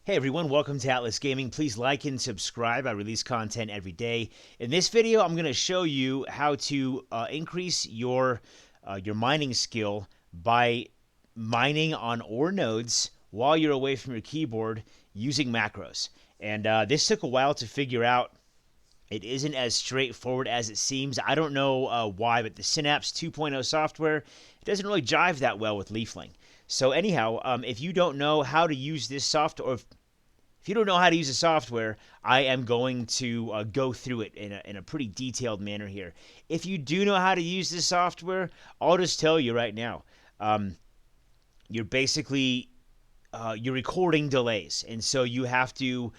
Hey everyone, welcome to Atlas Gaming. Please like and subscribe. I release content every day. In this video, I'm going to show you how to increase your mining skill by mining on ore nodes while you're away from your keyboard using macros. And this took a while to figure out. It isn't as straightforward as it seems. I don't know why, but the Synapse 2.0 software, it doesn't really jive that well with Leafling. So anyhow, if you don't know how to use this software, or if you don't know how to use the software, I am going to go through it in a pretty detailed manner here. If you do know how to use this software, I'll just tell you right now. You're basically you're recording delays, and so you have to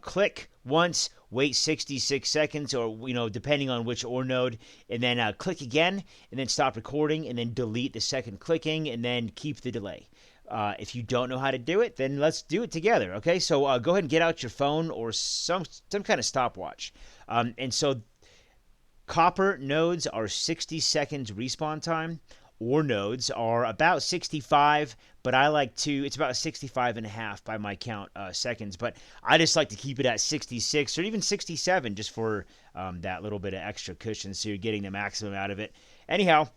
click once, wait 66 seconds, or depending on which ore node, and then click again, and then stop recording, and then delete the second clicking, and then keep the delay. If you don't know how to do it, then let's do it together. Okay, so go ahead and get out your phone or some kind of stopwatch. And so copper nodes are 60 seconds respawn time. Ore nodes are about 65, but I like to, it's about 65 and a half by my count seconds, but I just like to keep it at 66 or even 67 just for that little bit of extra cushion so you're getting the maximum out of it. Anyhow,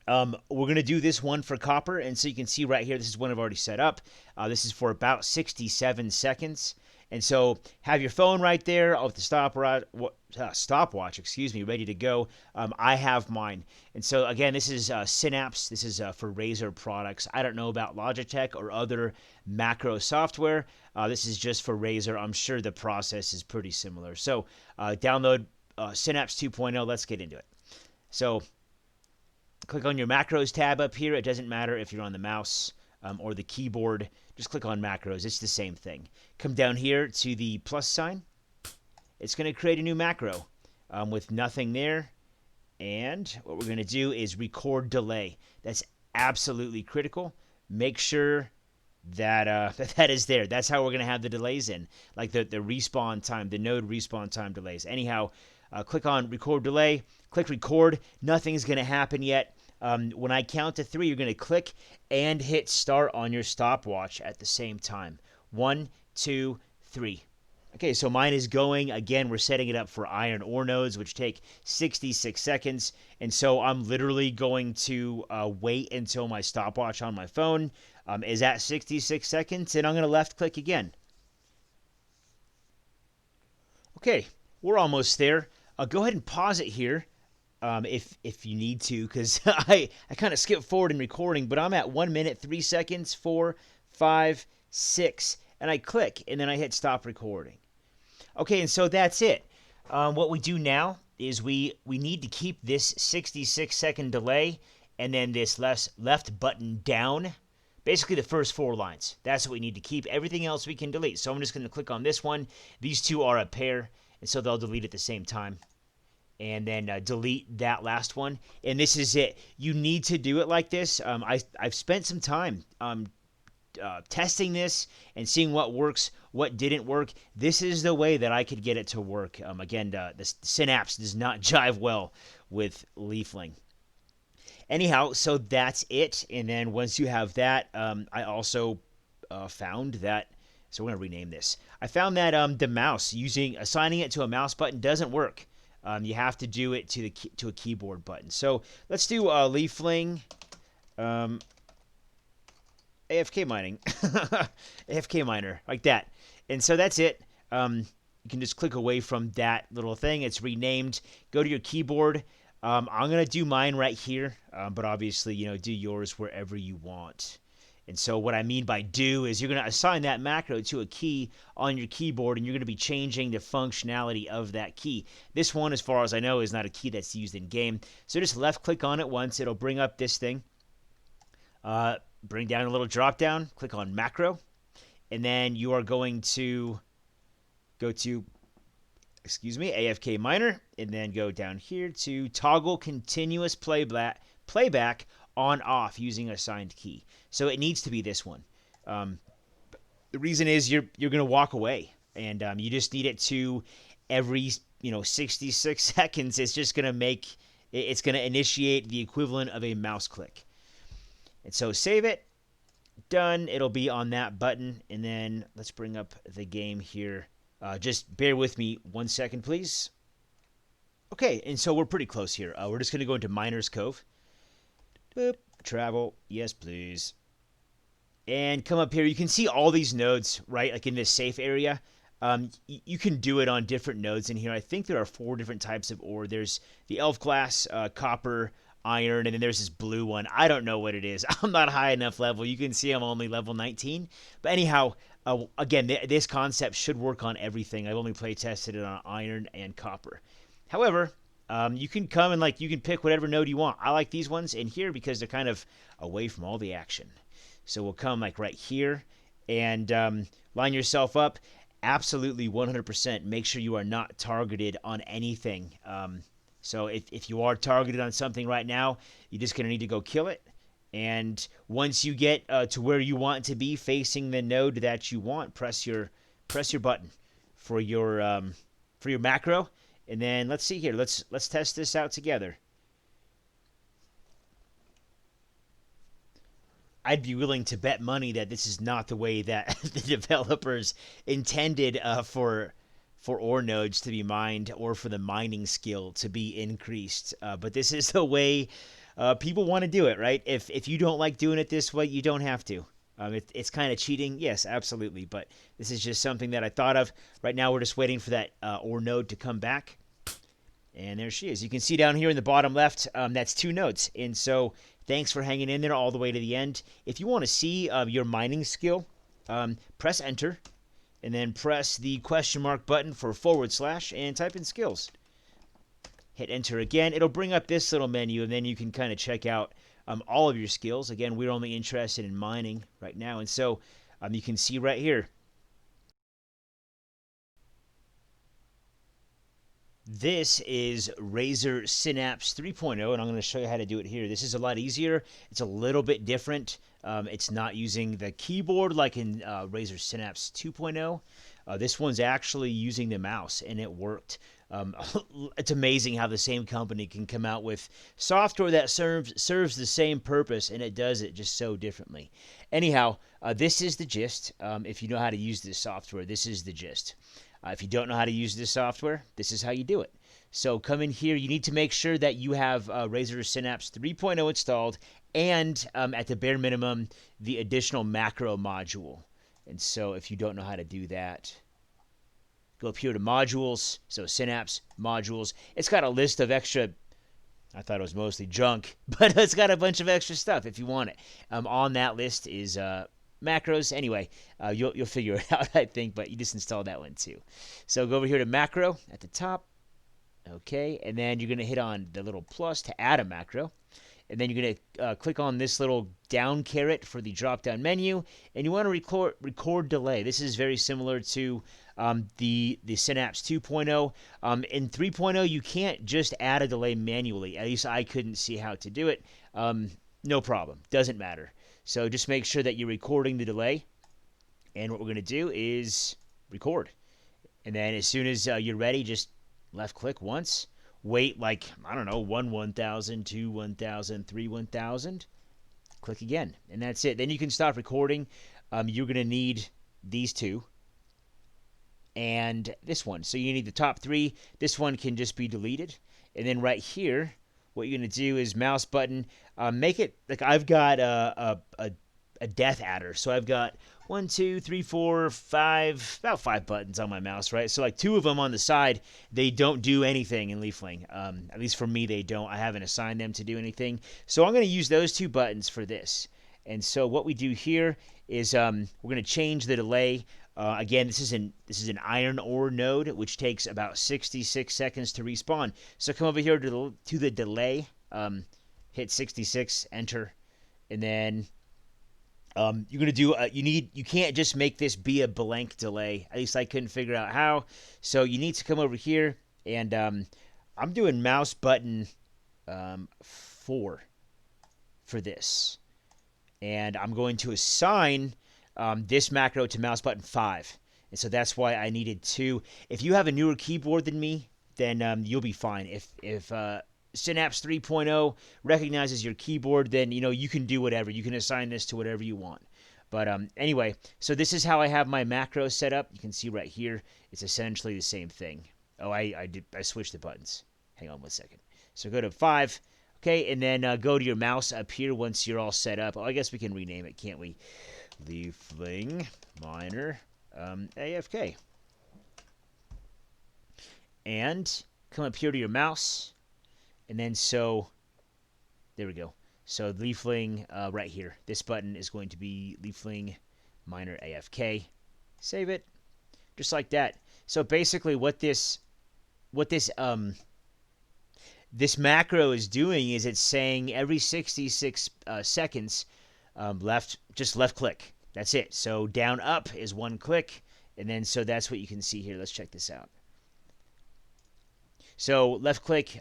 we're going to do this one for copper, and so you can see right here, this is one I've already set up. This is for about 67 seconds. And so have your phone right there with the stopwatch, ready to go. I have mine. And so again, this is Synapse. This is for Razer products. I don't know about Logitech or other macro software. This is just for Razer. I'm sure the process is pretty similar. So download Synapse 2.0. Let's get into it. So click on your macros tab up here. It doesn't matter if you're on the mouse or the keyboard. Just click on macros. It's the same thing. Come down here to the plus sign. It's going to create a new macro with nothing there. And what we're going to do is record delay. That's absolutely critical. Make sure that that is there. That's how we're going to have the delays in, like the respawn time, the node respawn time delays. Anyhow, click on record delay. Click record. Nothing's going to happen yet. When I count to 3, you're going to click and hit start on your stopwatch at the same time. 1, 2, 3. Okay, so mine is going. Again, we're setting it up for iron ore nodes, which take 66 seconds. And so I'm literally going to wait until my stopwatch on my phone is at 66 seconds, and I'm going to left click again. Okay, we're almost there. Go ahead and pause it here. If you need to, because I kind of skipped forward in recording, but I'm at 1 minute, 3 seconds, 4, 5, 6, and I click, and then I hit stop recording. Okay, and so that's it. What we do now is we need to keep this 66-second delay, and then this left button down, basically the first 4 lines. That's what we need to keep. Everything else we can delete. So I'm just going to click on this one. These two are a pair, and so they'll delete at the same time. And then delete that last one. And this is it. You need to do it like this. I've spent some time testing this and seeing what works, what didn't work. This is the way that I could get it to work. Again, the Synapse does not jive well with Leafling. Anyhow, so that's it. And then once you have that, I also found that, so we're going to rename this. I found that the mouse, assigning it to a mouse button doesn't work. You have to do it to a keyboard button. So let's do Leafling AFK mining. AFK miner, like that. And so that's it. You can just click away from that little thing. It's renamed. Go to your keyboard. I'm going to do mine right here, but obviously, do yours wherever you want. And so what I mean by do is you're going to assign that macro to a key on your keyboard, and you're going to be changing the functionality of that key. This one, as far as I know, is not a key that's used in game. So just left click on it once. It'll bring up this thing. Bring down a little drop down. Click on macro. And then you are going to go to, AFK miner. And then go down here to toggle continuous playback on off using assigned key. So it needs to be this one. The reason is you're going to walk away, and you just need it to every 66 seconds. It's just going to initiate the equivalent of a mouse click. And so save it, done, it'll be on that button. And then let's bring up the game here. Just bear with me 1 second, please. Okay, and so we're pretty close here. We're just going to go into Miner's Cove. Boop, travel, yes, please. And come up here. You can see all these nodes, right? Like in this safe area. You can do it on different nodes in here. I think there are 4 different types of ore. There's the elf glass, copper, iron, and then there's this blue one. I don't know what it is. I'm not high enough level. You can see I'm only level 19. But anyhow, again, this concept should work on everything. I've only play tested it on iron and copper. However, you can come and you can pick whatever node you want. I like these ones in here because they're kind of away from all the action. So we'll come right here and line yourself up. Absolutely 100% make sure you are not targeted on anything. So if you are targeted on something right now, you're just going to need to go kill it. And once you get to where you want to be facing the node that you want, press your button for your macro. And then let's see here. Let's test this out together. I'd be willing to bet money that this is not the way that the developers intended for ore nodes to be mined or for the mining skill to be increased. But this is the way people want to do it, right? If you don't like doing it this way, you don't have to. It's kind of cheating, yes, absolutely. But this is just something that I thought of. Right now, we're just waiting for that ore node to come back. And there she is. You can see down here in the bottom left, that's 2 nodes. And so thanks for hanging in there all the way to the end. If you want to see your mining skill, press enter and then press the question mark button for / and type in skills. Hit enter again. It'll bring up this little menu, and then you can kind of check out all of your skills. Again, we're only interested in mining right now. And so you can see right here, this is Razer Synapse 3.0, and I'm going to show you how to do it here. This is a lot easier. It's a little bit different. It's not using the keyboard like in Razer Synapse 2.0. This one's actually using the mouse, and it worked. It's amazing how the same company can come out with software that serves the same purpose, and it does it just so differently. Anyhow, this is the gist. If you know how to use this software, this is the gist. If you don't know how to use this software, this is how you do it. So come in here. You need to make sure that you have Razer Synapse 3.0 installed and, at the bare minimum, the additional macro module. And so if you don't know how to do that, go up here to modules. So Synapse, modules. It's got a list of extra, I thought it was mostly junk, but it's got a bunch of extra stuff if you want it. On that list is macros. Anyway, you'll figure it out, I think, but you just install that one too. So go over here to macro at the top. Okay, and then you're going to hit on the little plus to add a macro. And then you're going to click on this little down caret for the drop-down menu. And you want to record delay. This is very similar to the Synapse 2.0. In 3.0, you can't just add a delay manually. At least I couldn't see how to do it. No problem. Doesn't matter. So just make sure that you're recording the delay. And what we're going to do is record. And then as soon as you're ready, just left click once. Wait like, I don't know, 1 1000, 2 1000, 3 1000. Click again. And that's it. Then you can stop recording. You're going to need these 2. And this one. So you need the top 3. This one can just be deleted. And then right here, what you're going to do is mouse button. Make it like I've got a death adder. So I've got 1, 2, 3, 4, 5, about 5 buttons on my mouse, right? So like 2 of them on the side, they don't do anything in Leafling. At least for me, they don't. I haven't assigned them to do anything. So I'm going to use those 2 buttons for this. And so what we do here is we're going to change the delay. Again, this is an iron ore node, which takes about 66 seconds to respawn. So come over here to the delay, hit 66, enter, and then you're gonna do. You can't just make this be a blank delay. At least I couldn't figure out how. So you need to come over here, and I'm doing mouse button 4 for this, and I'm going to assign this macro to mouse button 5. And so that's why I needed 2. If you have a newer keyboard than me, then you'll be fine. If Synapse 3.0 recognizes your keyboard, then you can do whatever. You can assign this to whatever you want. But anyway, so this is how I have my macro set up. You can see right here, it's essentially the same thing. Oh, I switched the buttons. Hang on 1 second. So go to 5. Okay, and then go to your mouse up here once you're all set up. Oh, I guess we can rename it, can't we? Leafling Miner AFK. And come up here to your mouse. And then there we go. So Leafling right here. This button is going to be Leafling Miner AFK. Save it. Just like that. So basically what this macro is doing is it's saying every 66 seconds just left click. That's it. So down up is 1 click, and then so that's what you can see here. Let's check this out. So left click,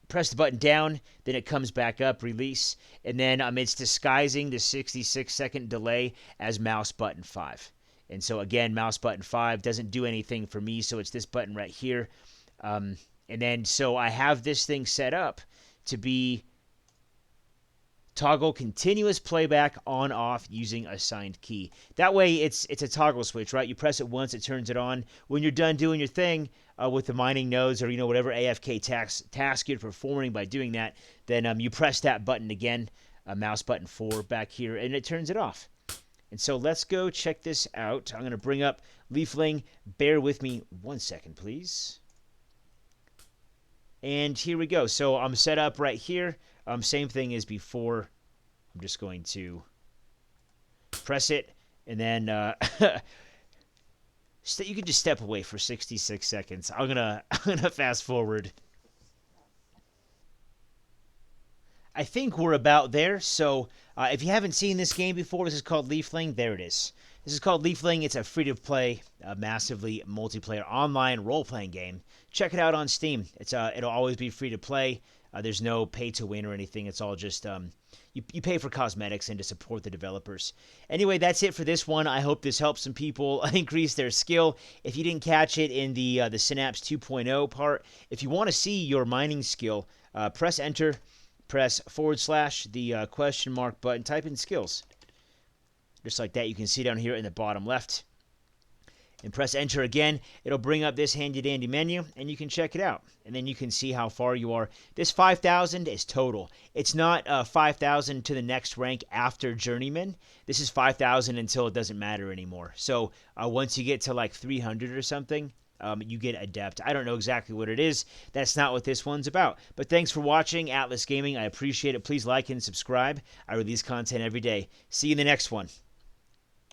press the button down, then it comes back up, release, and then it's disguising the 66-second delay as mouse button 5. And so again, mouse button 5 doesn't do anything for me, so it's this button right here. And then so I have this thing set up to be toggle continuous playback on off using assigned key. That way it's a toggle switch, right? You press it once, it turns it on. When you're done doing your thing with the mining nodes or whatever AFK task you're performing by doing that, then you press that button again, mouse button 4 back here, and it turns it off. And so let's go check this out. I'm going to bring up Leafling. Bear with me 1 second, please. And here we go. So I'm set up right here. Same thing as before. I'm just going to press it, and then you can just step away for 66 seconds. I'm gonna fast forward. I think we're about there. So if you haven't seen this game before, this is called Leafling. There it is. This is called Leafling. It's a free-to-play, massively multiplayer online role-playing game. Check it out on Steam. It'll always be free-to-play. There's no pay-to-win or anything. It's all just you pay for cosmetics and to support the developers. Anyway, that's it for this one. I hope this helps some people increase their skill. If you didn't catch it in the Synapse 2.0 part, if you want to see your mining skill, press enter, press / the question mark button, type in skills. Just like that, you can see down here in the bottom left. And press enter again. It'll bring up this handy-dandy menu, and you can check it out. And then you can see how far you are. This 5,000 is total. It's not 5,000 to the next rank after Journeyman. This is 5,000 until it doesn't matter anymore. So once you get to like 300 or something, you get Adept. I don't know exactly what it is. That's not what this one's about. But thanks for watching, Atlas Gaming. I appreciate it. Please like and subscribe. I release content every day. See you in the next one.